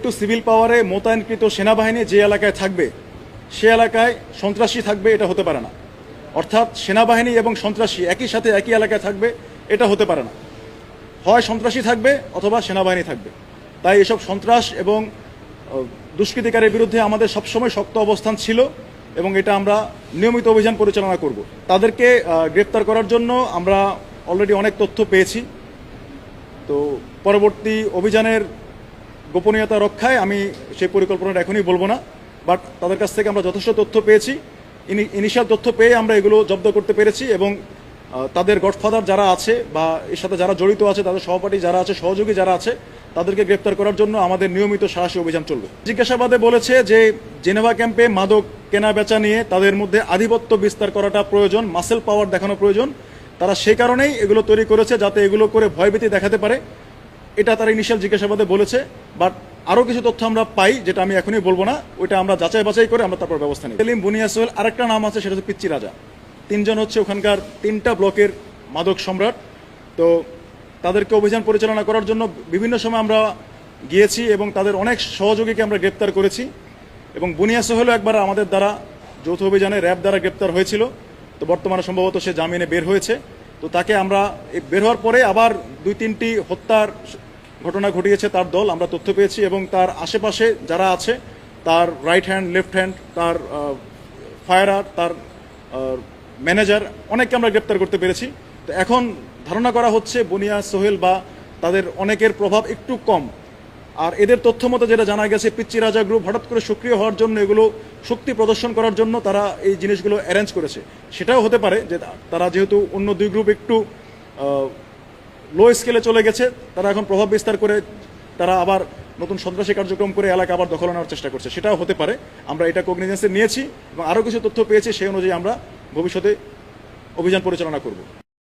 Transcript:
Two civil পাওয়ারে মোতায়েনকৃত সেনাবাহিনী যে এলাকায় থাকবে সে এলাকায় সন্ত্রাসী থাকবে, এটা হতে পারে না। অর্থাৎ সেনাবাহিনী এবং সন্ত্রাসী একই সাথে একই এলাকায় থাকবে, এটা হতে পারে না। হয় সন্ত্রাসী থাকবে অথবা সেনাবাহিনী থাকবে। তাই এসব সন্ত্রাস এবং দুষ্কৃতিকারীর বিরুদ্ধে আমাদের সবসময় শক্ত অবস্থান ছিল এবং এটা আমরা নিয়মিত অভিযান পরিচালনা করব। তাদেরকে গ্রেপ্তার করার জন্য আমরা অলরেডি অনেক তথ্য পেয়েছি। তো পরবর্তী অভিযানের গোপনীয়তা রক্ষায় আমি সেই পরিকল্পনাটা এখনই বলবো না, বাট তাদের কাছ থেকে আমরা যথেষ্ট তথ্য পেয়েছি। ইনিশিয়াল তথ্য পেয়ে আমরা এগুলো জব্দ করতে পেরেছি এবং তাদের গডফাদার যারা আছে বা এর সাথে যারা জড়িত আছে, তাদের সহপাঠী যারা আছে, সহযোগী যারা আছে, তাদেরকে গ্রেপ্তার করার জন্য আমাদের নিয়মিত সাহসী অভিযান চলবে। জিজ্ঞাসাবাদে বলেছে যে জেনেভা ক্যাম্পে মাদক কেনা বেচা নিয়ে তাদের মধ্যে আধিপত্য বিস্তার করাটা প্রয়োজন, মাসেল পাওয়ার দেখানো প্রয়োজন। তারা সেই কারণেই এগুলো তৈরি করেছে, যাতে এগুলো করে ভয়ভীতি দেখাতে পারে। এটা তারা ইনিশিয়াল জিজ্ঞাসাবাদে বলেছে, বাট আরও কিছু তথ্য আমরা পাই যেটা আমি এখনই বলবো না, ওইটা আমরা যাচাই বাছাই করে আমরা তারপর ব্যবস্থা নিই। সেলিম, বুনিয়া সোহেল, আরেকটা নাম আছে, সেটা হচ্ছে পিচ্চি রাজা। তিনজন হচ্ছে ওখানকার 3টা ব্লকের মাদক সম্রাট। তো তাদেরকে অভিযান পরিচালনা করার জন্য বিভিন্ন সময় আমরা গিয়েছি এবং তাদের অনেক সহযোগীকে আমরা গ্রেপ্তার করেছি। এবং বুনিয়া সোহেলও একবার আমাদের দ্বারা যৌথ অভিযানে র্যাব দ্বারা গ্রেপ্তার হয়েছিল। তো বর্তমানে সম্ভবত সে জামিনে বের হয়েছে। তো তাকে আমরা বের হওয়ার পরে আবার 2-3টি হত্যার ঘটনা ঘটিয়েছে তার দল, আমরা তথ্য পেয়েছি। এবং তার আশেপাশে যারা আছে, তার রাইট হ্যান্ড, লেফট হ্যান্ড, তার ফায়ারার, তার ম্যানেজার, অনেককে আমরা গ্রেপ্তার করতে পেরেছি। তো এখন ধারণা করা হচ্ছে বুনিয়া সোহেল বা তাদের অনেকের প্রভাব একটু কম। আর এদের তথ্য মতো যেটা জানা গেছে, পিচ্চি রাজা গ্রুপ হঠাৎ করে সক্রিয় হওয়ার জন্য, এগুলো শক্তি প্রদর্শন করার জন্য তারা এই জিনিসগুলো অ্যারেঞ্জ করেছে। সেটাও হতে পারে যে তারা যেহেতু অন্য 2 গ্রুপ একটু লো স্কেলে চলে গেছে, তারা এখন প্রভাব বিস্তার করে তারা আবার নতুন সন্ত্রাসী কার্যক্রম করে এলাকা আবার দখল নেওয়ার চেষ্টা করছে। সেটাও হতে পারে। আমরা এটা কগনিজেন্সে নিয়েছি এবং আরও কিছু তথ্য পেয়েছি, সেই অনুযায়ী আমরা ভবিষ্যতে অভিযান পরিচালনা করব।